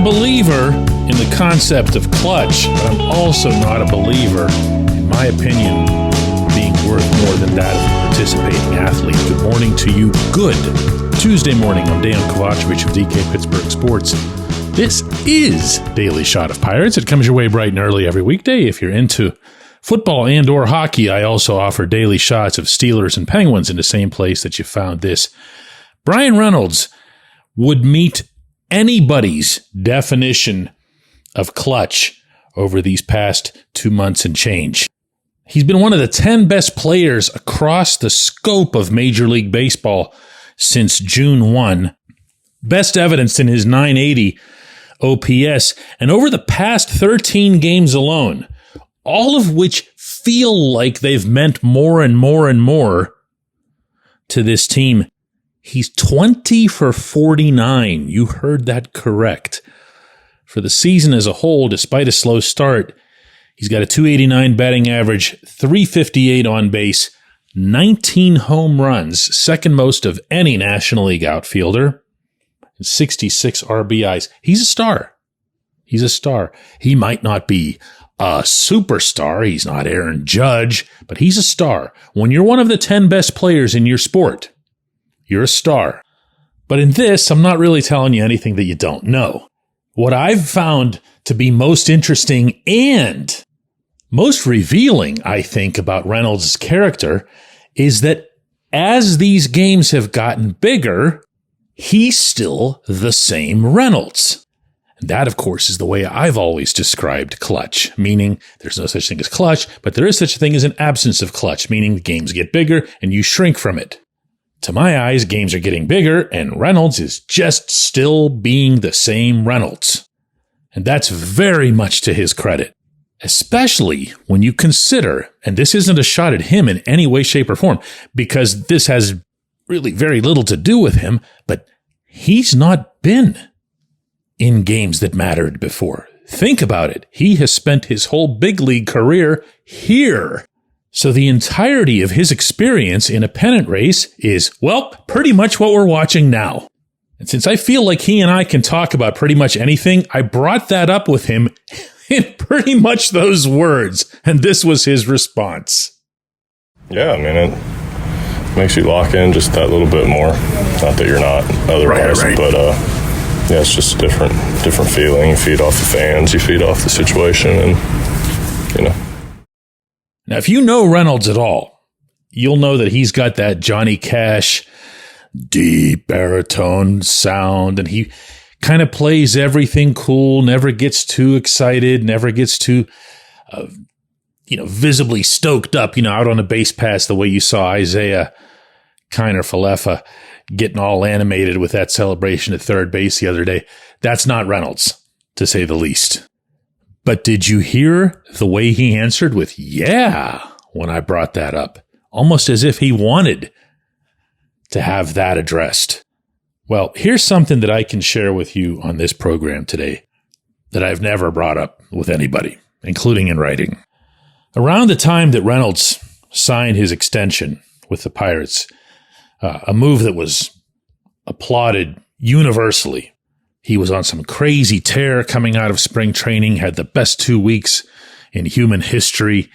believer in the concept of clutch, but I'm also not a believer, in my opinion, being worth more than that of a participating athlete. Good morning to you. Good Tuesday morning. I'm Dejan Kovacevic of DK Pittsburgh Sports. This is Daily Shot of Pirates. It comes your way bright and early every weekday. If you're into football and or hockey, I also offer daily shots of Steelers and Penguins in the same place that you found this. Bryan Reynolds would meet anybody's definition of clutch over these past 2 months and change. He's been one of the 10 best players across the scope of Major League Baseball since June 1. Best evidenced in his .980 OPS. And over the past 13 games alone, all of which feel like they've meant more and more and more to this team, he's 20 for 49. You heard that correct. For the season as a whole, despite a slow start, he's got a .289 batting average, .358 on base, 19 home runs, second most of any National League outfielder, and 66 RBIs. He's a star. He's a star. He might not be a superstar. He's not Aaron Judge, but he's a star. When you're one of the 10 best players in your sport, you're a star. But in this, I'm not really telling you anything that you don't know. What I've found to be most interesting and most revealing, I think, about Reynolds' character is that as these games have gotten bigger, he's still the same Reynolds. And that, of course, is the way I've always described clutch, meaning there's no such thing as clutch, but there is such a thing as an absence of clutch, meaning the games get bigger and you shrink from it. To my eyes, games are getting bigger, and Reynolds is just still being the same Reynolds. And that's very much to his credit, especially when you consider, and this isn't a shot at him in any way, shape, or form, because this has really very little to do with him, but he's not been in games that mattered before. Think about it. He has spent his whole big league career here. So the entirety of his experience in a pennant race is, well, pretty much what we're watching now. And since I feel like he and I can talk about pretty much anything, I brought that up with him in pretty much those words. And this was his response. Yeah, I mean, it makes you lock in just that little bit more. Not that you're not otherwise, right. But yeah, it's just a different feeling. You feed off the fans, you feed off the situation, and, you know. Now, if you know Reynolds at all, you'll know that he's got that Johnny Cash deep baritone sound, and he kind of plays everything cool, never gets too excited, never gets too, visibly stoked up, out on a base pass the way you saw Isaiah Kiner-Falefa getting all animated with that celebration at third base the other day. That's not Reynolds, to say the least. But did you hear the way he answered with, yeah, when I brought that up? Almost as if he wanted to have that addressed. Well, here's something that I can share with you on this program today that I've never brought up with anybody, including in writing. Around the time that Reynolds signed his extension with the Pirates, a move that was applauded universally. He was on some crazy tear coming out of spring training, had the best 2 weeks in human history.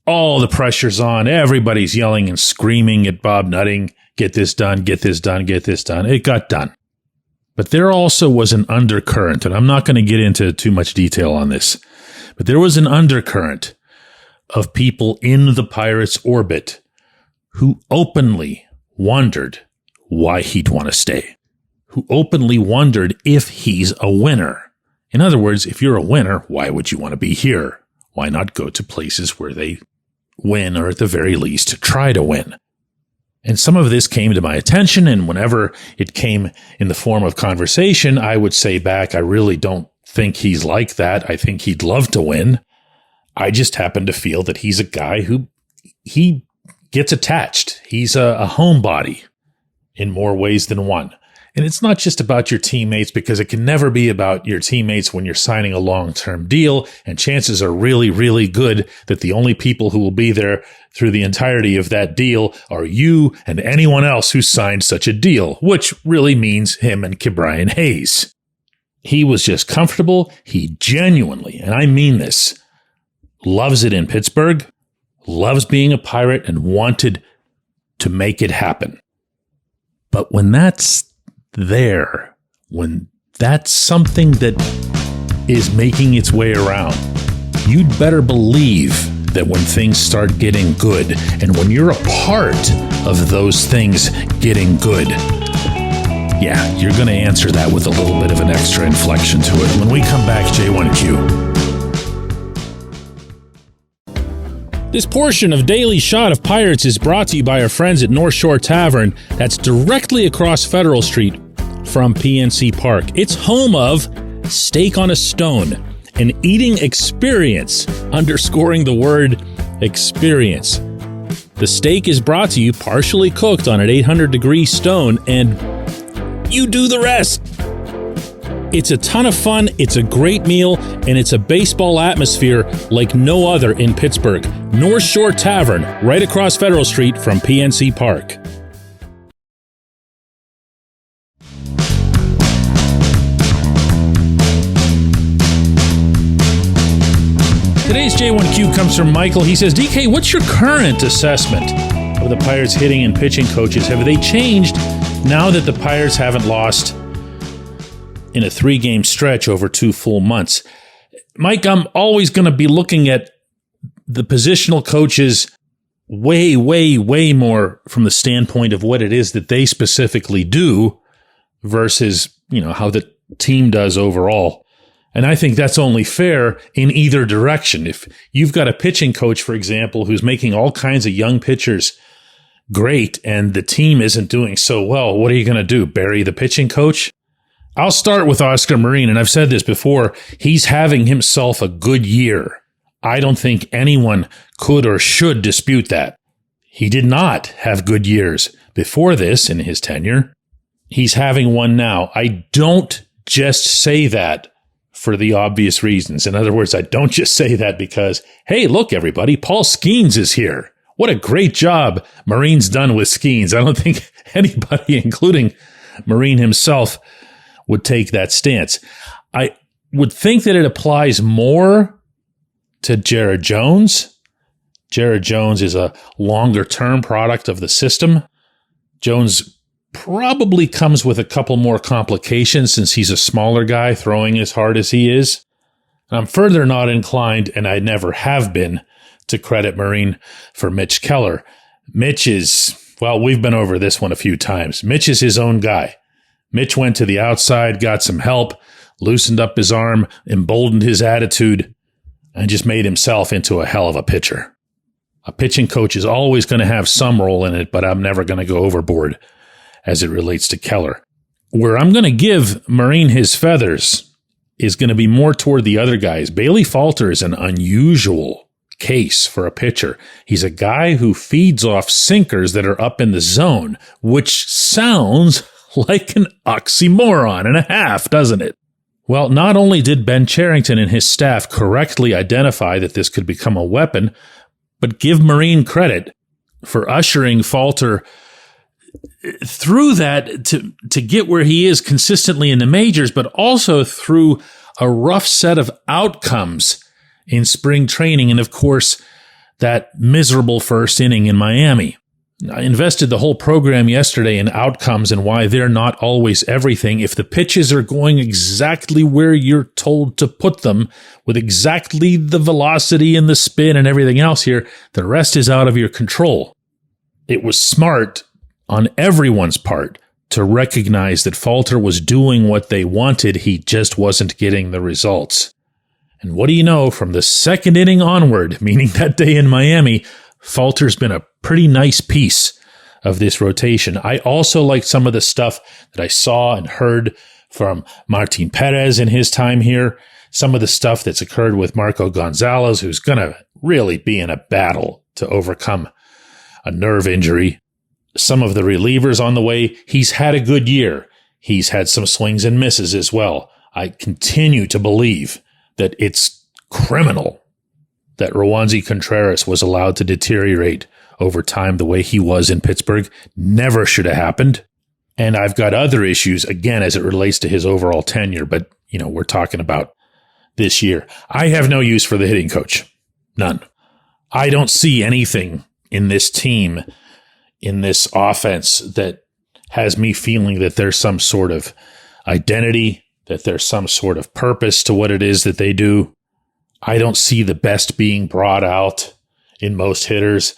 All the pressure's on. Everybody's yelling and screaming at Bob Nutting, get this done, get this done, get this done. It got done. But there also was an undercurrent, and I'm not going to get into too much detail on this, but there was an undercurrent of people in the Pirates' orbit who openly wondered why he'd want to stay. Who openly wondered if he's a winner. In other words, if you're a winner, why would you want to be here? Why not go to places where they win, or at the very least, try to win? And some of this came to my attention, and whenever it came in the form of conversation, I would say back, I really don't think he's like that. I think he'd love to win. I just happen to feel that he's a guy who he gets attached. He's a homebody in more ways than one. And it's not just about your teammates, because it can never be about your teammates when you're signing a long-term deal. And chances are really, really good that the only people who will be there through the entirety of that deal are you and anyone else who signed such a deal, which really means him and Ke'Bryan Hayes. He was just comfortable. He genuinely, and I mean this, loves it in Pittsburgh, loves being a Pirate, and wanted to make it happen. But when that's there, when that's something that is making its way around, you'd better believe that when things start getting good, and when you're a part of those things getting good, yeah, you're going to answer that with a little bit of an extra inflection to it. When we come back, J1Q. This portion of Daily Shot of Pirates is brought to you by our friends at North Shore Tavern. That's directly across Federal Street from PNC Park. It's home of Steak on a Stone, an eating experience, underscoring the word experience. The steak is brought to you partially cooked on an 800-degree stone, and you do the rest. It's a ton of fun, it's a great meal, and it's a baseball atmosphere like no other in Pittsburgh. North Shore Tavern, right across Federal Street from PNC Park. Today's J1Q comes from Michael. He says, DK, what's your current assessment of the Pirates' hitting and pitching coaches? Have they changed now that the Pirates haven't lost in a 3-game stretch over 2 full months? Mike, I'm always going to be looking at the positional coaches way, way, way more from the standpoint of what it is that they specifically do versus, how the team does overall. And I think that's only fair in either direction. If you've got a pitching coach, for example, who's making all kinds of young pitchers great and the team isn't doing so well, what are you going to do? Bury the pitching coach? I'll start with Oscar Marin, and I've said this before. He's having himself a good year. I don't think anyone could or should dispute that. He did not have good years before this in his tenure. He's having one now. I don't just say that for the obvious reasons. In other words, I don't just say that because, hey, look, everybody, Paul Skeens is here. What a great job Marin's done with Skeens. I don't think anybody, including Marin himself, would take that stance. I would think that it applies more to Jared Jones. Jared Jones is a longer-term product of the system. Jones probably comes with a couple more complications since he's a smaller guy throwing as hard as he is. I'm further not inclined, and I never have been, to credit Marin for Mitch Keller. Mitch is, well, we've been over this one a few times. Mitch is his own guy. Mitch went to the outside, got some help, loosened up his arm, emboldened his attitude, and just made himself into a hell of a pitcher. A pitching coach is always going to have some role in it, but I'm never going to go overboard as it relates to Keller. Where I'm going to give Marin his feathers is going to be more toward the other guys. Bailey Falter is an unusual case for a pitcher. He's a guy who feeds off sinkers that are up in the zone, which sounds like an oxymoron and a half, doesn't it? Well, not only did Ben Cherington and his staff correctly identify that this could become a weapon, but give Marin credit for ushering Falter through that to get where he is consistently in the majors, but also through a rough set of outcomes in spring training. And of course, that miserable first inning in Miami. I invested the whole program yesterday in outcomes and why they're not always everything. If the pitches are going exactly where you're told to put them, with exactly the velocity and the spin and everything else here, the rest is out of your control. It was smart on everyone's part to recognize that Falter was doing what they wanted. He just wasn't getting the results. And what do you know, from the second inning onward, meaning that day in Miami, Falter's been a pretty nice piece of this rotation. I also liked some of the stuff that I saw and heard from Martin Perez in his time here. Some of the stuff that's occurred with Marco Gonzalez, who's going to really be in a battle to overcome a nerve injury. Some of the relievers on the way. He's had a good year. He's had some swings and misses as well. I continue to believe that it's criminal that Roansy Contreras was allowed to deteriorate over time the way he was in Pittsburgh. Never should have happened. And I've got other issues, again, as it relates to his overall tenure. But, we're talking about this year. I have no use for the hitting coach. None. I don't see anything in this team, in this offense, that has me feeling that there's some sort of identity, that there's some sort of purpose to what it is that they do. I don't see the best being brought out in most hitters.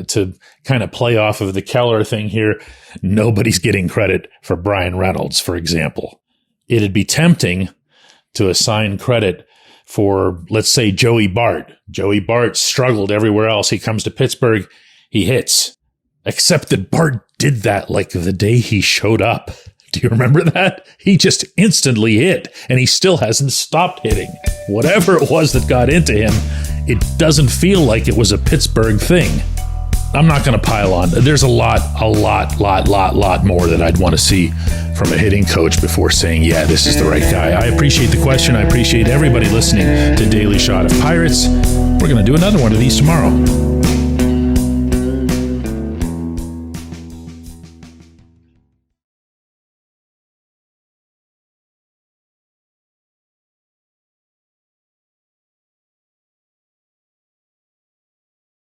To kind of play off of the Keller thing here, nobody's getting credit for Bryan Reynolds, for example. It'd be tempting to assign credit for, let's say, Joey Bart. Joey Bart struggled everywhere else. He comes to Pittsburgh, he hits. Except that Bart did that like the day he showed up. Do you remember that? He just instantly hit, and he still hasn't stopped hitting. Whatever it was that got into him, it doesn't feel like it was a Pittsburgh thing. I'm not going to pile on. There's a lot more that I'd want to see from a hitting coach before saying, yeah, this is the right guy. I appreciate the question. I appreciate everybody listening to Daily Shot of Pirates. We're going to do another one of these tomorrow.